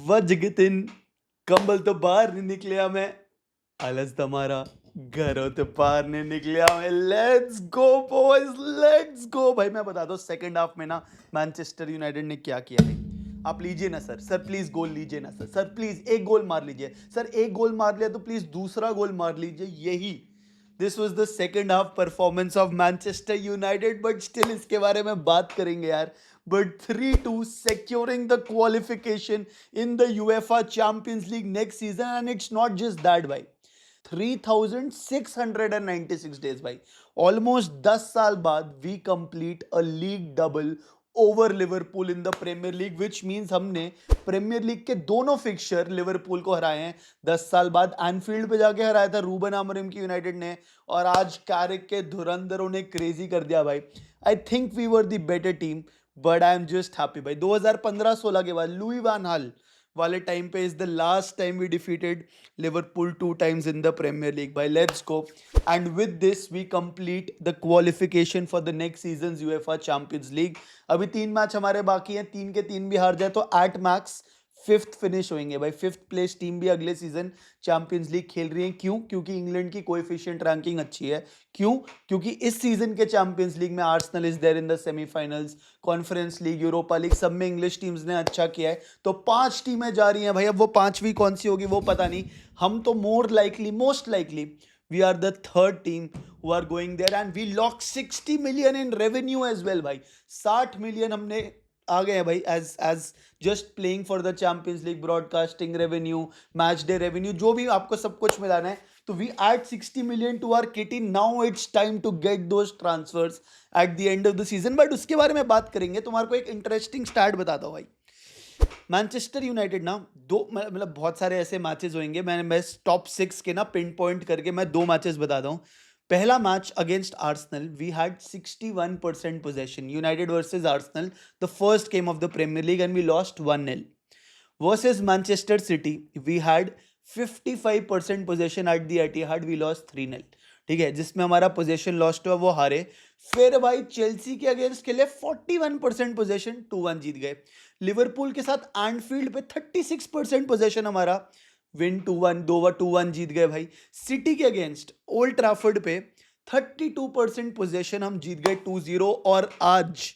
वजगतिन कंबल तो बाहर नहीं निकलिया मैं, आलस तुम्हारा घरों तो पार नहीं निकलिया मैं। Let's go boys, let's go भाई। मैं बता दो सेकंड हाफ में ना मैनचेस्टर यूनाइटेड ने क्या किया भाई। आप लीजिए ना सर, सर प्लीज गोल लीजिए ना सर, सर प्लीज एक गोल मार लीजिए सर, एक गोल मार लिया तो प्लीज दूसरा गोल मार लीजिए। यही this was the second half performance of Manchester United, but still इसके बारे में बात करेंगे यार। But 3-2 securing the qualification in the UEFA Champions League next season, and it's not just that भाई, 3696 days भाई, ऑलमोस्ट 10 साल बाद we complete a league double over Liverpool in the Premier League, which means हमने Premier League के दोनों fixture Liverpool को हराए हैं 10 साल बाद। एनफील्ड पे जाके हराया था रूबन आमोरिम की यूनाइटेड ने, और आज कैरिक के धुरंधरों ने क्रेजी कर दिया भाई। I think we were the better team, but I am just happy भाई। 2015-16 के बाद लुई वैन हाल वाले टाइम पे is the last time we defeated Liverpool 2 times in the Premier League भाई। Let's go, and with this we complete the qualification for the next season UEFA Champions League. अभी 3 match हमारे बाकी हैं, 3 के 3 भी हार जाए तो एट मैक्स फिफ्थ फिनिश होंगे भाई। फिफ्थ प्लेस टीम भी अगले सीजन चैंपियंस लीग खेल रही है। क्यों? क्योंकि इंग्लैंड की कोएफिशिएंट रैंकिंग अच्छी है। क्यों? क्योंकि इस सीजन के चैंपियंस लीग में Arsenal is there in the semifinals, conference league, Europa League, सब में इंग्लिश टीम्स ने अच्छा किया है। तो 5 टीमें जा रही हैं भाई। अब वो 5वीं कौन सी होगी वो पता नहीं। हम तो most likely we are the third team who are going there, and we lock 60 million in revenue as well भाई। 60 मिलियन हमने आ गए हैं भाई as just playing for the Champions League, broadcasting revenue, match day revenue, जो भी आपको सब कुछ मिलाना है। तो we add 60 million to our kitty. Now it's time to get those transfers at the end of the season, but उसके बारे में बात करेंगे। तुम्हारे को एक इंटरेस्टिंग स्टैट बताता हूँ भाई। मैनचेस्टर यूनाइटेड ना दो मतलब बहुत सारे ऐसे मैचेस होंगे, मैं टॉप 6 के ना पिन पॉइंट करके मैं 2 मैचेस बताता हूँ। पहला match against Arsenal, we had 61% possession, United versus Arsenal, the first game of the Premier League, and we lost 1-0। Versus Manchester City we had 55% possession at the Etihad, we lost 3-0। ठीक है, जिसमें हमारा possession lost हुआ वो हारे। फिर भाई Chelsea के अगेंस्ट खेले, 41% पोजेशन, 2-1 जीत गए। लिवरपूल के साथ एंडफील्ड पे 36% पोजेशन हमारा, विन 2-1, 2-1 जीत गए भाई। सिटी के अगेंस्ट ओल्ड ट्रैफर्ड पे 32% पोजेशन, हम जीत गए 2-0। और आज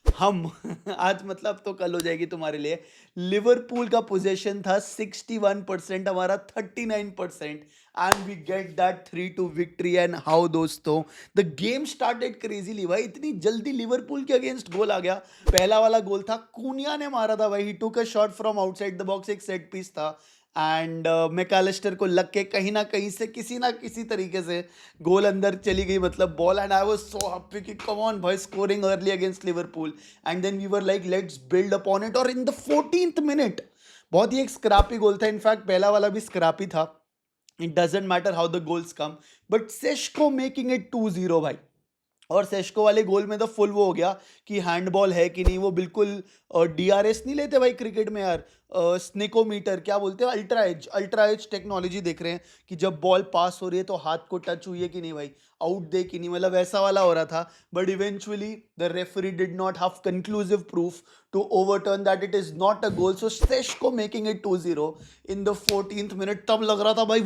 हम आज मतलब तो कल हो जाएगी तुम्हारे लिए, लिवरपूल का पोजेशन था 61%, हमारा 39%, and we get that 3-2 victory. And how दोस्तों, द गेम स्टार्टेड क्रेजीली भाई। इतनी जल्दी लिवरपूल के अगेंस्ट गोल आ गया। पहला वाला गोल था कूनिया ने मारा था भाई, he took a shot from outside the box, एक सेट पीस था, एंड मैकालिस्टर को लग के कहीं ना कहीं से किसी ना किसी तरीके से गोल अंदर चली गई, मतलब ball. And I was so happy कि कम ऑन भाई, scoring early against Liverpool, and then we were like let's build upon it. और इन द 14th मिनट बहुत ही एक स्क्रैपी गोल था, इनफैक्ट पहला वाला भी स्क्रैपी था। It doesn't matter how the goals come, but Sesko making it 2-0 भाई। और सेस्को वाले गोल में तो फुल वो हो गया कि हैंडबॉल है कि नहीं। वो बिल्कुल डीआरएस नहीं लेते भाई क्रिकेट में यार, स्नेकोमीटर क्या बोलते हैं, अल्ट्रा एज टेक्नोलॉजी देख रहे हैं कि जब बॉल पास हो रही है तो हाथ को टच हुई है कि नहीं भाई, आउट दे कि नहीं, मतलब वैसा वाला हो रहा था। But eventually the referee did not have conclusive proof to overturn that it is not a goal, so Sesko making it 2-0 in the 14th minute. तब लग रहा था भाई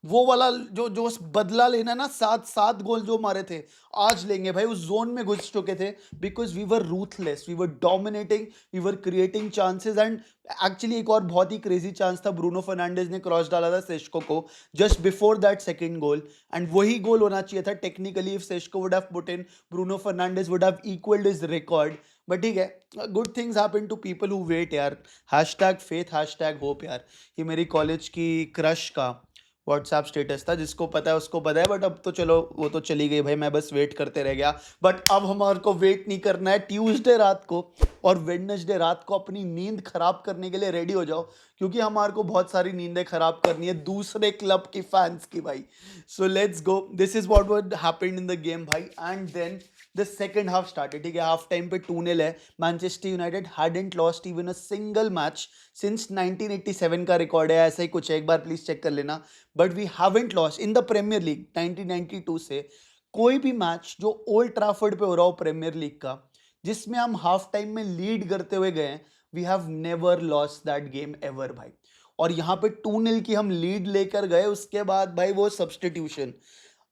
वो वाला जो जो बदला लेना ना, 7 गोल जो मारे थे आज लेंगे भाई। उस जोन में घुस चुके थे, because we were ruthless, we were dominating, we were creating chances. And actually एक और बहुत ही क्रेजी चांस था, ब्रूनो फर्नांडिस ने क्रॉस डाला था सेस्को को just before that second goal, and वही गोल होना चाहिए था technically. If Sesko would have put in, Bruno Fernandes would have equalled his record. But ठीक है, good things happen to people who wait यार। हैशटैग फेथ, हैशटैग होप यार। ये मेरी कॉलेज की क्रश का व्हाट्सएप स्टेटस था, जिसको पता है उसको पता है, बट अब तो चलो वो तो चली गई भाई, मैं बस वेट करते रह गया। बट अब हमारे को वेट नहीं करना है। ट्यूसडे रात को और वेडनेसडे रात को अपनी नींद खराब करने के लिए रेडी हो जाओ, क्योंकि हमारे को बहुत सारी नींदें खराब करनी है दूसरे क्लब की फैंस की भाई। So let's go, this is what would happened in the game भाई। And then the second half started. ठीक है, हाफ टाइम पे 2-0 है। Manchester United hadn't lost even a single match since 1987 का रिकॉर्ड है, ऐसा ही कुछ है, एक बार प्लीज चेक कर लेना। But we haven't lost in the Premier League 1992 से कोई भी मैच जो ओल्ड ट्रैफर्ड पे हो रहा हो प्रीमियर लीग का, जिसमें हम हाफ टाइम में लीड करते हुए गए, we have never lost that game ever भाई। और यहाँ पे 2-0 की हम लीड लेकर गए, उसके बाद भाई वो substitution,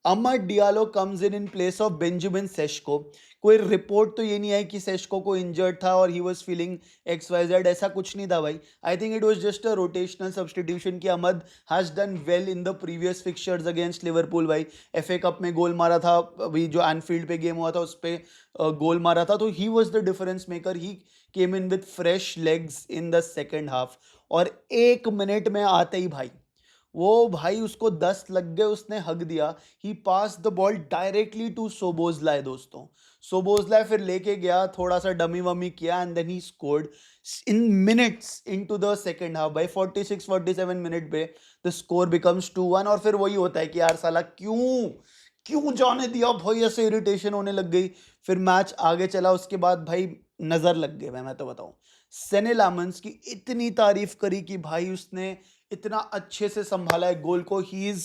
Amar Diallo comes in place of Benjamin Sesko. कोई रिपोर्ट तो ये नहीं आई कि सेस्को को इंजर्ड था और ही वाज फीलिंग XYZ, ऐसा कुछ नहीं था भाई। I think it was just a rotational substitution कि Amad has done well in the previous fixtures against Liverpool भाई। FA कप में गोल मारा था, अभी जो एनफील्ड पे गेम हुआ था उस पे गोल मारा था, तो he was the difference maker. He came in with fresh legs in the second half, और 1 मिनट में आते ही भाई वो भाई उसको 10 लग गए, उसने हक दिया। ही पास द बॉल डायरेक्टली टू सोबोजलाय दोस्तों। सोबोजलाय फिर लेके गया, थोड़ा सा डमी वमी किया, and then he scored in minutes into the second half भाई। 46-47 मिनट पे द स्कोर बिकम्स 2-1। और फिर वही होता है कि यार साला क्यों क्यों जाने दिया भाई, ऐसे इरिटेशन होने लग गई। फिर मैच आगे चला, उसके बाद भाई नजर लग गए भाई, मैं तो बताऊं। सेने लामंस की इतनी तारीफ करी कि भाई उसने इतना अच्छे से संभाला है गोल को। He is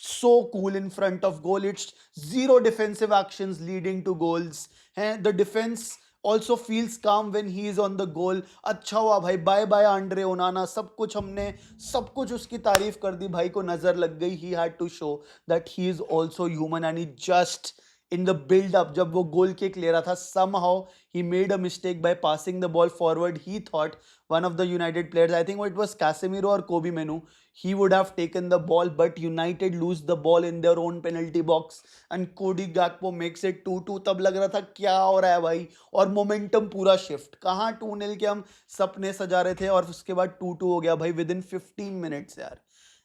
so cool in front of goal, it's zero defensive actions leading to goals हैं। The defence also feels calm when he is on the goal. अच्छा हुआ भाई, बाय बाय आंड्रे ओनाना, सब कुछ हमने सब कुछ उसकी तारीफ कर दी भाई को नजर लग गई। He had to show that he is also human, and he just in the build up, जब वो गोल किक ले रहा था, somehow he made a mistake by passing the ball forward. He thought one of the United players, I think it was Casemiro or Kobe Menu, he would have taken the ball, but United lose the ball in their own penalty box and Cody Gakpo makes it 2-2. तब लग रहा था क्या हो रहा है भाई, और मोमेंटम पूरा शिफ्ट। कहाँ 2-0 के हम सपने सजा रहे थे और उसके बाद 2-2 हो गया भाई विद इन 15 मिनट्स यार।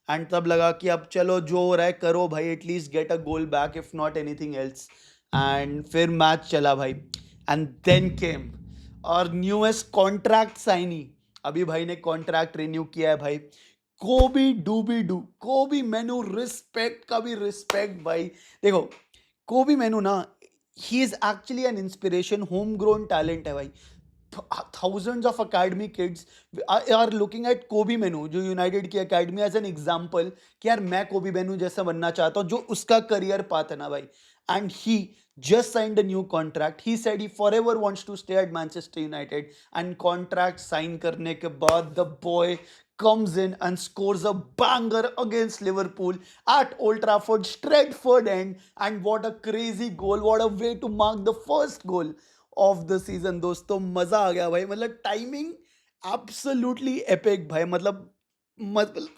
एंड तब लगा कि अब चलो जो हो रहा है करो भाई, at least get a goal back if not anything else. And फिर मैच चला भाई, एंड देन केम और न्यूएस्ट कॉन्ट्रैक्ट साइनी। अभी भाई ने कॉन्ट्रैक्ट रिन्यू किया है भाई, कोबी डूबी डू, कोबी मेनू, रिस्पेक्ट का भी रिस्पेक्ट भाई। देखो कोबी मेनू ना, he is actually an inspiration, home grown talent है भाई। thousands of academy kids are looking at कोबी मेनू, जो यूनाइटेड की अकेडमी, एज एन एग्जाम्पल कि यार मैं कोबी मेनू जैसा बनना चाहता हूँ, जो उसका करियर पाथ है ना भाई। And he just signed a new contract. He said he forever wants to stay at Manchester United, and contract sign करने के बाद the boy comes in and scores a banger against Liverpool at Old Trafford, Stretford end, and what a crazy goal, what a way to mark the first goal of the season दोस्तों। मजा आ गया भाई, मतलब timing absolutely epic भाई, मतलब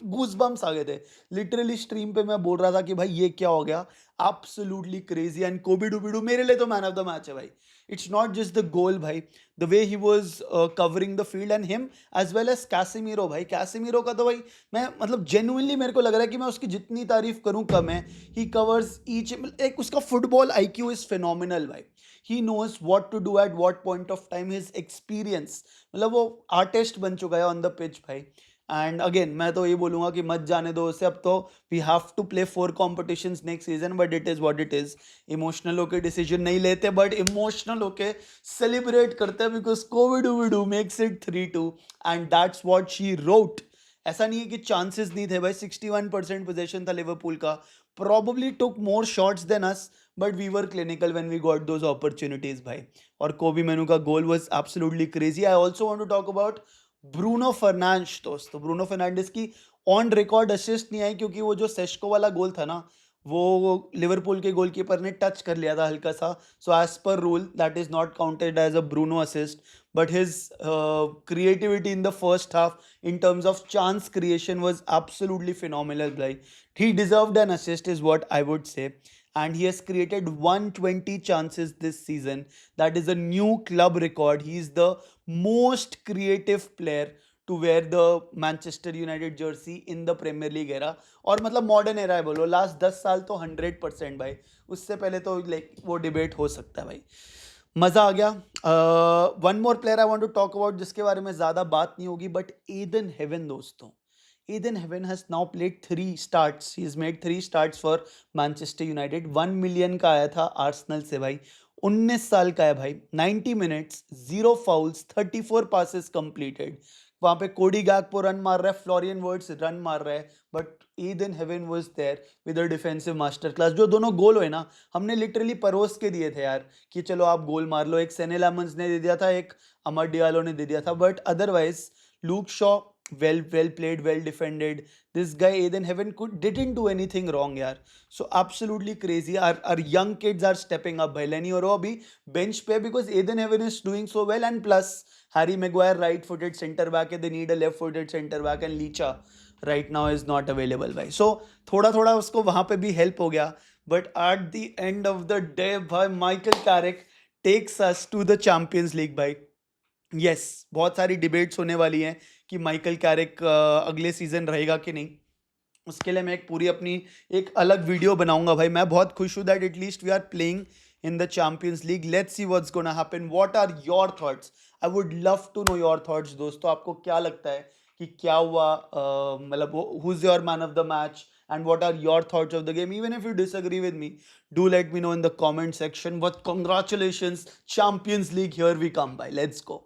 goose bumps आ गए थे literally. Stream पे मैं बोल रहा था कि भाई ये क्या हो गया, एब्सोल्युटली क्रेजी। एंड कोबी डूबीडू मेरे लिए तो मैन ऑफ द मैच है भाई। It's not just the goal भाई, the way he was covering the field, and him as well as Casemiro भाई। कैसेमीरो का तो भाई मैं मतलब जेन्युइनली मेरे को लग रहा है कि मैं उसकी जितनी तारीफ करूं कम है। ही कवर्स ईच, एक उसका फुटबॉल IQ इज फिनोमिनल भाई। he knows what to do at what point of time, his experience, मतलब वो आर्टिस्ट बन चुका है ऑन द पिच भाई। एंड अगेन मैं तो ये बोलूंगा कि मत जाने दो उसे, अब तो we have to play 4 competitions next season, but it is what it is. Emotional होके डिसीजन नहीं लेते, बट इमोशनल होके सेलिब्रेट करते हैं, because Covid makes it 3-2, and that's what she wrote. ऐसा नहीं है कि चांसेस नहीं थे भाई, 61% पोजेशन था लिवरपूल का, probably took more shots than us, but we were clinical when we got those opportunities भाई। और कोबी मेनू का goal was absolutely crazy. I also want to talk about Bruno Fernandes दोस्तों। Bruno Fernandes की on record assist नहीं आई, क्योंकि वो जो Sesko वाला गोल था ना, वो लिवरपूल के गोलकीपर ने टच कर लिया था हल्का सा, so as per rule that is not counted as a Bruno assist. But his creativity in the first half in terms of chance creation was absolutely phenomenal भाई। he deserved an assist is what I would say, and he has created 120 chances this season. That is a new club record. He is the most creative player to wear the Manchester United jersey in the Premier League era. और मतलब modern era है बोलो, last 10 साल तो 100% भाई, उससे पहले तो लाइक वो डिबेट हो सकता है भाई। मज़ा आ गया। One more player I want to talk about, जिसके बारे में ज़्यादा बात नहीं होगी, बट ईडन हेवन दोस्तों। Ayden Heaven has now played 3 starts, he is made 3 starts for Manchester United. 1 million का आया था आर्सेनल से भाई, 19 साल का है भाई, 90 मिनट्स, 0 फाउल्स, 34 पासेस कंप्लीटेड। वहां पे कोडी गैकपो रन मार रहा है, फ्लोरियन वर्ड्स रन मार रहा है, but Ayden Heaven was there with a defensive master class. जो दोनों गोल हुए ना, हमने लिटरली परोस के दिए थे यार कि चलो आप गोल मार लो। एक सेने लामंस ने दे दिया था, एक अमर डियालो ने दे दिया था, but otherwise Luke Shaw well played, well defended. This guy Aiden Heaven didn't do anything wrong यार. So absolutely crazy. Our young kids are stepping up. भाई लेनी और अभी bench पे because Aiden Heaven is doing so well, and plus Harry Maguire right-footed centre back है, they need a left-footed centre back, and Licha right now is not available भाई. So थोड़ा थोड़ा उसको वहाँ पे भी help हो गया, but at the end of the day भाई Michael Carrick takes us to the Champions League भाई. यस बहुत सारी डिबेट्स होने वाली हैं कि माइकल कैरिक अगले सीजन रहेगा कि नहीं। उसके लिए मैं एक पूरी अपनी एक अलग वीडियो बनाऊंगा भाई। मैं बहुत खुश हूँ that at least we are playing in the Champions League. Let's see what's gonna happen. What are your thoughts? I would love to know your thoughts दोस्तों। आपको क्या लगता है कि क्या हुआ, मतलब who is your man of the match and what are your thoughts of the game? Even if you disagree with me, do let me know in the comment section. But congratulations, Champions League, here we come by. Let's go.